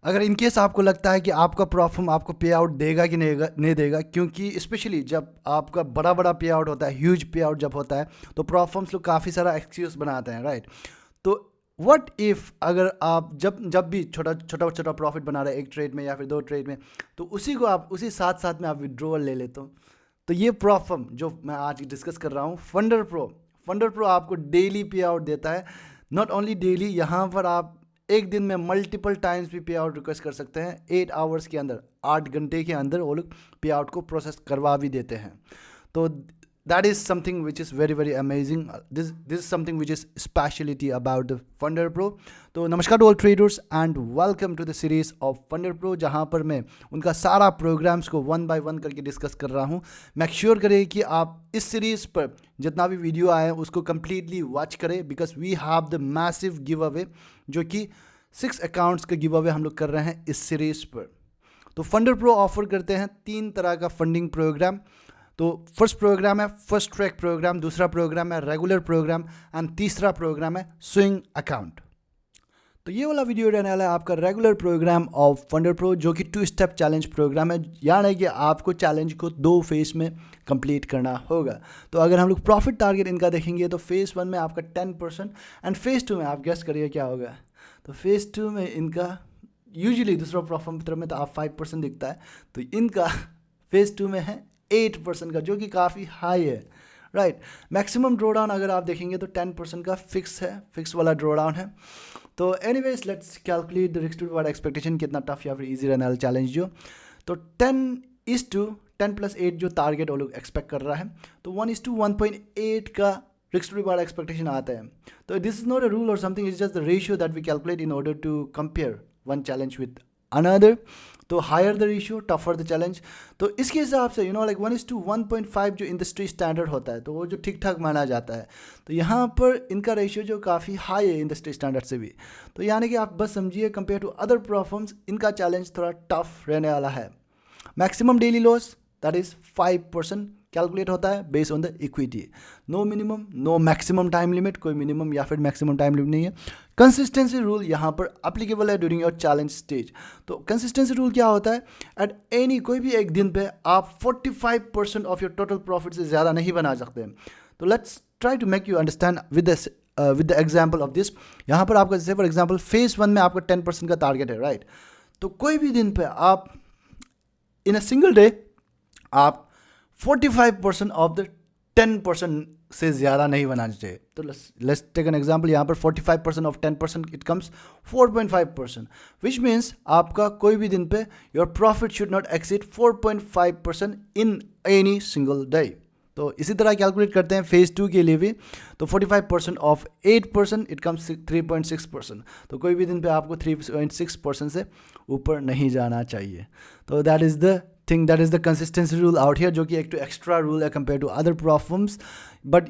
अगर in case आपको लगता है कि आपका प्रॉफर्म आपको पे आउट देगा कि नहीं देगा, क्योंकि स्पेशली जब आपका बड़ा बड़ा पे आउट होता है, ह्यूज पे आउट जब होता है, तो प्रॉफर्म्स लोग काफ़ी सारा एक्सक्यूज बनाते हैं, राइट। तो व्हाट इफ़ अगर आप जब भी छोटा छोटा छोटा प्रॉफिट बना रहे हैं एक ट्रेड में या फिर दो ट्रेड में, तो उसी को आप उसी साथ साथ में आप विड्रॉल ले लेते हो। तो ये प्रॉफर्म जो मैं आज डिस्कस कर रहा हूँ, फंडर प्रो आपको डेली पे आउट देता है। नॉट ओनली डेली, यहाँ पर आप एक दिन में मल्टीपल टाइम्स भी पे आउट रिक्वेस्ट कर सकते हैं। 8 आवर्स के अंदर, 8 घंटे के अंदर वो लोग पे आउट को प्रोसेस करवा भी देते हैं। तो that is something which is very very amazing. This is something which is speciality about the Funder Pro. तो नमस्कार to all traders and welcome to the series of Funder Pro, जहाँ पर मैं उनका सारा प्रोग्राम्स को वन बाय वन करके discuss कर रहा हूँ। मेक श्योर करें कि आप इस सीरीज़ पर जितना भी वीडियो आए हैं उसको कम्प्लीटली वॉच करें, because we have the massive give away, जो कि 6 अकाउंट्स का गिव अवे हम लोग कर रहे हैं इस सीरीज़ पर। तो फंडर प्रो ऑफर करते हैं 3 तरह का फंडिंग प्रोग्राम। तो फर्स्ट प्रोग्राम है फर्स्ट ट्रैक प्रोग्राम, दूसरा प्रोग्राम है रेगुलर प्रोग्राम एंड तीसरा प्रोग्राम है स्विंग अकाउंट। तो ये वाला वीडियो रहने वाला है आपका regular program of Funder Pro, जो कि 2 स्टेप चैलेंज प्रोग्राम है, यानी कि आपको चैलेंज को 2 फेज में कंप्लीट करना होगा। तो अगर हम लोग प्रॉफिट टारगेट इनका देखेंगे तो फेज़ 1 में आपका 10% एंड फेज़ 2 में आप गेस करिए क्या होगा। तो फेज़ 2 में इनका यूजुअली दूसरा प्रॉफिट में तो आप 5% दिखता है, तो इनका फेज़ 2 में है 8% का, जो कि काफ़ी हाई है, राइट। मैक्सिमम ड्रॉ डाउन अगर आप देखेंगे तो 10% का फिक्स है, फिक्स वाला ड्रॉ डाउन है। तो anyways let's calculate the risk to reward expectation, कितना टफ या फिर इजी रहने वाला चैलेंज जो। तो 10 + 8 जो टारगेट वो लोग एक्सपेक्ट कर रहा है, तो 1:1.8 का रिस्क टू रिवार्ड एक्सपेक्टेशन आता है। तो this is not a rule और something, is just the ratio that we calculate in order to compare one challenge with another. तो higher the ratio tougher the challenge. तो इसके हिसाब से like 1:1.5 जो इंडस्ट्री स्टैंडर्ड होता है, तो वो जो ठीक ठाक माना जाता है, तो यहाँ पर इनका रेशियो जो काफ़ी हाई है इंडस्ट्री स्टैंडर्ड से भी। तो यानी कि आप बस समझिए कंपेयर टू अदर प्रोफर्म्स इनका चैलेंज थोड़ा टफ रहने वाला है। Maximum daily loss that is 5% calculate होता है based on the equity. No minimum no maximum time limit, कोई मिनिमम या फिर मैक्सिमम टाइम लिमिट नहीं है। कंसिस्टेंसी रूल यहाँ पर अप्लीकेबल है ड्यूरिंग योर चैलेंज स्टेज। तो कंसिस्टेंसी रूल क्या होता है, एट एनी कोई भी एक दिन पे आप 45% ऑफ योर टोटल प्रॉफिट से ज़्यादा नहीं बना सकते। तो let's try to make you understand with the example of this. यहाँ पर आपका जैसे फॉर एग्जाम्पल फेज़ 1 में आपका 10% का टारगेट है, राइट। तो कोई भी दिन पे आप इन अ सिंगल डे आप 45% ऑफ द 10% से ज़्यादा नहीं बनाना चाहिए। तो लेट्स टेक एन एग्जांपल, यहाँ पर 45% of 10% it comes 4.5%, which means आपका कोई भी दिन पे your profit should not exceed 4.5% in any single day. तो इसी तरह कैलकुलेट करते हैं फेज़ 2 के लिए भी। तो 45% ऑफ 8% इट कम्स 3.6%। तो कोई भी दिन पे आपको 3.6% से ऊपर नहीं जाना चाहिए। तो that is the thing, that is the consistency rule out here, जो कि एक एक्स्ट्रा रूल है compare to other prop firms. But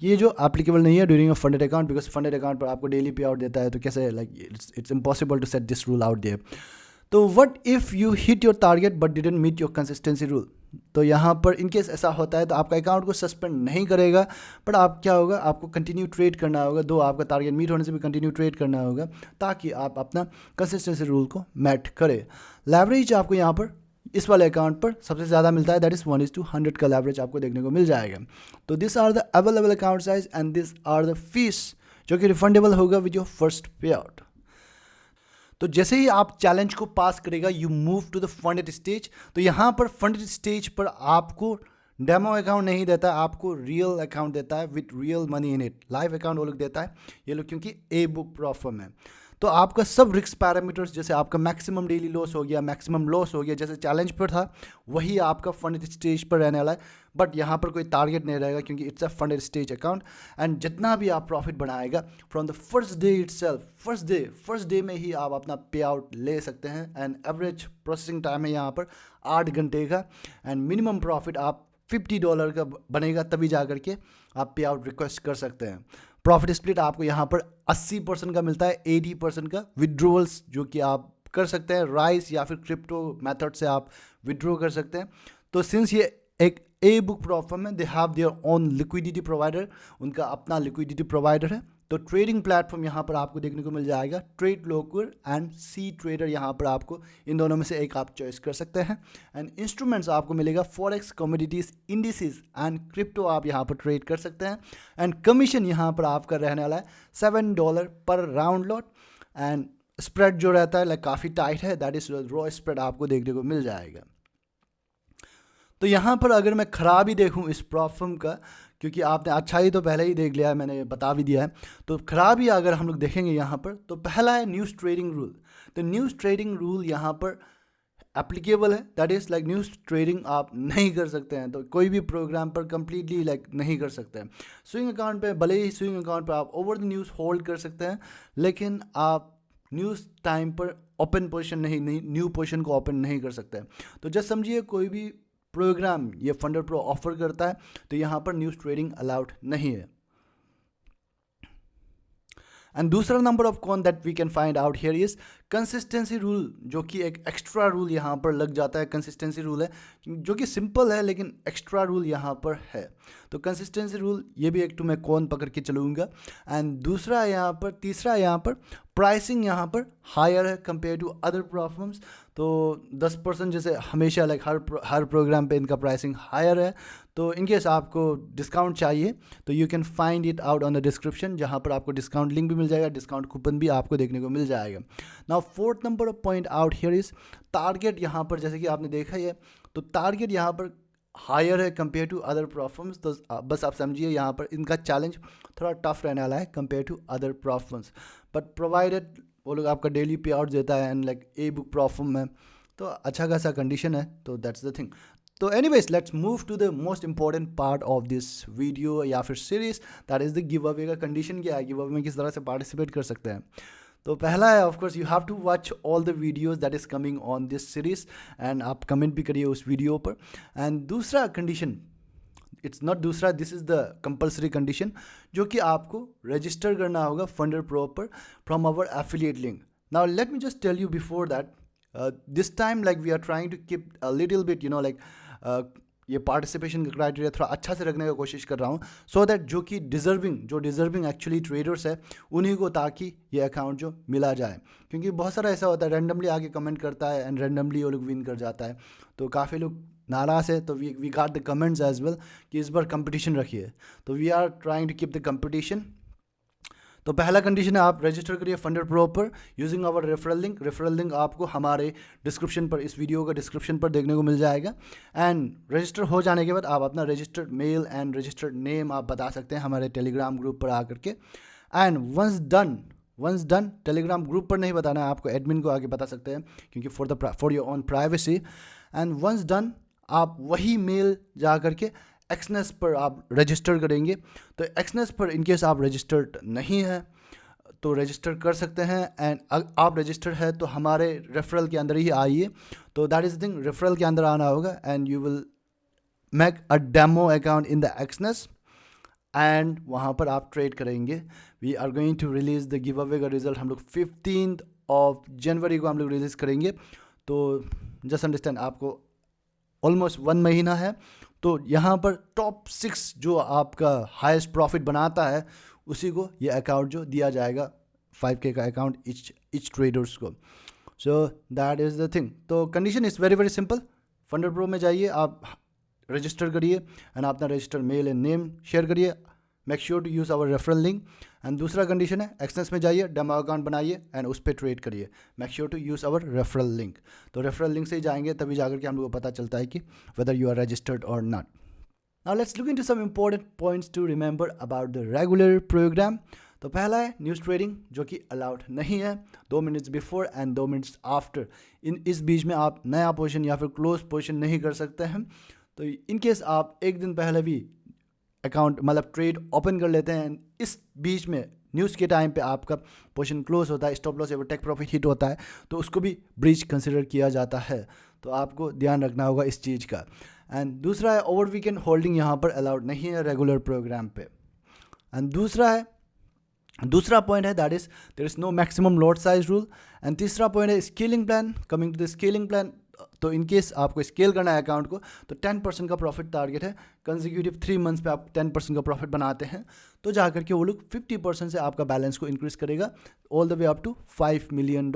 ये जो एप्लीकेबल नहीं है during a funded account, because funded account पर आपको डेली पे आउट देता है, तो कैसे like it's impossible to set this rule out there. तो what if you hit your target but didn't meet your consistency rule. तो यहाँ पर इनकेस ऐसा होता है तो आपका अकाउंट को सस्पेंड नहीं करेगा, बट आप क्या होगा, आपको कंटिन्यू ट्रेड करना होगा, दो आपका टारगेट मीट होने से भी कंटिन्यू ट्रेड करना होगा, ताकि आप अपना कंसिस्टेंसी रूल को मैट करें। लेवरेज आपको यहाँ पर इस वाले अकाउंट पर सबसे ज़्यादा मिलता है, दैट इज़ 1:100 का लेवरेज आपको देखने को मिल जाएगा। तो this are the available account size and this are the fees जो कि रिफंडेबल होगा with your first pay out. तो जैसे ही आप चैलेंज को पास करेगा you move to the funded stage. तो यहाँ पर फंडेड स्टेज पर आपको डेमो अकाउंट नहीं देता, आपको रियल अकाउंट देता है with real money in it. Live account वो लोग देता है ये लोग, क्योंकि ए बुक प्रॉफर्म है। तो आपका सब रिस्क पैरामीटर्स, जैसे आपका मैक्सिमम डेली लॉस हो गया, मैक्सिमम लॉस हो गया, जैसे चैलेंज पर था वही आपका फंडेड स्टेज पर रहने वाला है। बट यहाँ पर कोई टारगेट नहीं रहेगा, क्योंकि it's a funded stage account. And जितना भी आप प्रॉफिट बनाएगा from the first day itself, first day में ही आप अपना पे आउट ले सकते हैं। एंड एवरेज प्रोसेसिंग टाइम है यहाँ पर 8 घंटे का। एंड मिनिमम प्रॉफिट आप $50 का बनेगा, तभी जा करके आप पे आउट रिक्वेस्ट कर सकते हैं। प्रॉफिट स्प्लिट आपको यहाँ पर 80% का मिलता है, 80% का विड्रोवल्स जो कि आप कर सकते हैं राइस या फिर क्रिप्टो मेथड से आप विड्रॉ कर सकते हैं। तो सिंस ये एक ए बुक प्रॉफर्म है, they have their own liquidity provider, उनका अपना लिक्विडिटी प्रोवाइडर है, तो ट्रेडिंग प्लेटफॉर्म यहाँ पर आपको देखने को मिल जाएगा, trade locker and C trader. यहाँ पर आपको इन दोनों में से एक आप चॉइस कर सकते हैं। एंड इंस्ट्रूमेंट्स आपको मिलेगा forex, commodities, indices and crypto आप यहाँ पर ट्रेड कर सकते हैं। एंड कमीशन यहाँ पर आपका रहने वाला है $7 पर राउंड लॉट। एंड स्प्रेड जो रहता है लाइक काफ़ी टाइट है, दैट इज रॉ स्प्रेड आपको देखने को मिल जाएगा। तो यहाँ पर अगर मैं खराबी देखूँ इस प्लेटफॉर्म का, क्योंकि आपने अच्छा ही तो पहले ही देख लिया है, मैंने बता भी दिया है, तो खराबी अगर हम लोग देखेंगे यहाँ पर, तो पहला है न्यूज़ ट्रेडिंग रूल। तो न्यूज़ ट्रेडिंग रूल यहाँ पर एप्लीकेबल है, that is like news trading आप नहीं कर सकते हैं, तो कोई भी प्रोग्राम पर कंप्लीटली लाइक नहीं कर सकते हैं। स्विंग अकाउंट पे भले ही स्विंग अकाउंट पर आप ओवर द न्यूज़ होल्ड कर सकते हैं, लेकिन आप न्यूज़ टाइम पर ओपन पोजीशन नहीं न्यू पोजीशन को ओपन नहीं कर सकते हैं। तो जस्ट समझिए कोई भी प्रोग्राम ये फंडर प्रो ऑफर करता है तो यहाँ पर न्यूज़ ट्रेडिंग अलाउड नहीं है। एंड दूसरा number of con that we can find out here is consistency rule, जो कि एक एक्स्ट्रा रूल यहाँ पर लग जाता है। कंसिस्टेंसी रूल है जो कि सिंपल है, लेकिन एक्स्ट्रा रूल यहाँ पर है। तो कंसिस्टेंसी रूल ये भी एक तो मैं कौन पकड़ के चलूँगा। एंड दूसरा यहाँ पर, तीसरा यहाँ पर प्राइसिंग यहाँ पर हायर है कंपेयर टू अदर प्लेटफॉर्म्स। तो 10% जैसे हमेशा लाइक हर प्रोग्राम पे इनका प्राइसिंग हायर है। तो इनकेस आपको डिस्काउंट चाहिए तो you can find it out on the description, जहाँ पर आपको डिस्काउंट लिंक भी मिल जाएगा, डिस्काउंट कूपन भी आपको देखने को मिल जाएगा। Now fourth number of point out here is target. यहाँ पर जैसे कि आपने देखा ही है, तो टारगेट यहाँ पर हायर है कंपेयर टू अदर प्लेटफॉर्म्स। तो बस आप समझिए यहाँ पर इनका चैलेंज थोड़ा टफ रहने वाला है compare to other platforms, but provided वो लोग आपका डेली पे आउट देता है and like a book platform में तो अच्छा खासा कंडीशन है। तो दैट्स द थिंग। तो anyways let's move to the most important part of this video या फिर series, that is the give away का कंडीशन क्या है, गिव अवे में किस तरह से पार्टिसिपेट कर सकते हैं। तो पहला है of course you have to watch all the videos that is coming on this series and आप कमेंट भी करिए उस वीडियो पर। एंड दूसरा कंडीशन, इट्स नॉट दूसरा, this is the compulsory condition, जो कि आपको रजिस्टर करना होगा फंडर प्रो पर from our affiliate link. Now let me just tell you before that this time like we are trying to keep a little bit you know like ये participation का criteria थोड़ा अच्छा से रखने का कोशिश कर रहा हूँ, सो दैट जो कि डिज़र्विंग एक्चुअली ट्रेडर्स है उन्हीं को ताकि ये अकाउंट जो मिला जाए। क्योंकि बहुत सारा ऐसा होता है रैंडमली आके कमेंट करता है एंड रैंडमली वो लोग विन कर जाता है, तो काफ़ी लोग नाराज़ है। तो we got the comments as well कि इस बार कंपटीशन रखिए। तो we are trying to keep the competition. तो पहला कंडीशन है आप रजिस्टर करिए फंडर प्रो पर using our referral link. Referral link आपको हमारे डिस्क्रिप्शन पर, इस वीडियो का डिस्क्रिप्शन पर देखने को मिल जाएगा। एंड रजिस्टर हो जाने के बाद आप अपना registered mail and registered name आप बता सकते हैं हमारे टेलीग्राम ग्रुप पर आकर के। And once done Telegram group पर नहीं बताना है, आपको एडमिन को आके बता सकते हैं, क्योंकि for your own privacy. And once done आप वही मेल जा करके एक्सनेस पर आप रजिस्टर करेंगे। तो एक्सनेस पर इनकेस आप रजिस्टर्ड नहीं है तो रजिस्टर कर सकते हैं। एंड आप रजिस्टर्ड है तो हमारे रेफरल के अंदर ही आइए। तो दैट इज़ द थिंग, रेफरल के अंदर आना होगा and you will make a demo account in the Exness and वहाँ पर आप ट्रेड करेंगे। We are going to release the give away का रिजल्ट हम लोग 15 जनवरी को हम लोग रिलीज़ करेंगे। तो जस्ट अंडरस्टैंड, आपको ऑलमोस्ट 1 महीना है। तो यहाँ पर टॉप 6 जो आपका हाईएस्ट प्रॉफिट बनाता है उसी को ये अकाउंट जो दिया जाएगा, 5K का अकाउंट इच ट्रेडर्स को। So that is the thing. तो condition is very very simple, Funder Pro में जाइए, आप रजिस्टर करिए एंड अपना registered mail and name share करिए, make sure to use our referral link. And दूसरा कंडीशन है एक्सनेस में जाइए, डेमो अकाउंट बनाइए एंड उस पर ट्रेड करिए, make sure to use our referral link. तो रेफरल लिंक से ही जाएंगे तभी जाकर के हम लोग को पता चलता है कि वेदर यू आर रजिस्टर्ड और not. Now let's look into some important points to remember about the regular program. तो पहला है न्यूज़ ट्रेडिंग, जो कि अलाउड नहीं है 2 minutes before and 2 minutes after. इस बीच में आप नया पोजीशन या फिर क्लोज पोजीशन नहीं कर सकते हैं। तो इनकेस आप एक दिन पहले भी अकाउंट मतलब ट्रेड ओपन कर लेते हैं, इस बीच में न्यूज़ के टाइम पे आपका पोजीशन क्लोज होता है, स्टॉप लॉस या टेक प्रॉफिट हिट होता है, तो उसको भी ब्रीच कंसिडर किया जाता है। तो आपको ध्यान रखना होगा इस चीज़ का। एंड दूसरा है ओवर वीकेंड होल्डिंग यहाँ पर अलाउड नहीं है रेगुलर प्रोग्राम पे। एंड दूसरा पॉइंट है that is there is no maximum lot size rule. And तीसरा पॉइंट है scaling plan. Coming to the scaling plan, तो इन केस आपको स्केल करना है अकाउंट को, तो 10% का प्रॉफिट टारगेट है। कंसेक्यूटिव 3 मंथ्स पे आप 10% का प्रॉफिट बनाते हैं तो जा करके वो लोग 50% से आपका बैलेंस को इंक्रीज करेगा all the way up to $5 million.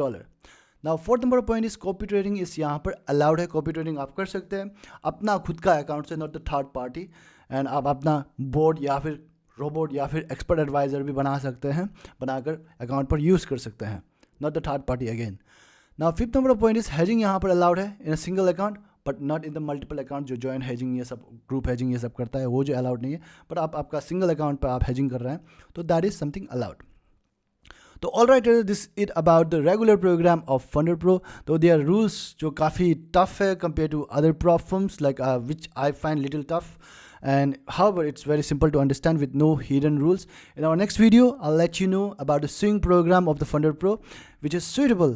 Now fourth number point is copy trading इस यहाँ पर अलाउड है। कॉपी ट्रेडिंग आप कर सकते हैं अपना खुद का अकाउंट से, not the third party. And आप अपना बोर्ड या फिर रोबोट या फिर एक्सपर्ट एडवाइज़र भी बना सकते हैं, बनाकर अकाउंट पर यूज़ कर सकते हैं, not the third party again. Now fifth number point is hedging यहाँ पर अलाउड है in a single account but not in the multiple account. जो जॉइंट हेजिंग ये सब, ग्रुप हेजिंग ये सब करता है वो जो अलाउड नहीं है, बट आप आपका सिंगल अकाउंट पर आप हेजिंग कर रहे हैं तो दैट इज समथिंग अलाउड। तो all right, this it about the regular program of Funder Pro. तो देयर रूल्स जो काफ़ी टफ है compare to other platforms like which I find little tough, and however it's very simple to understand with no hidden rules. In our next video I'll let you know about the swing program of the Funded Pro which is suitable,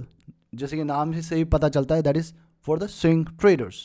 जैसे कि नाम से ही पता चलता है, that is for the swing traders.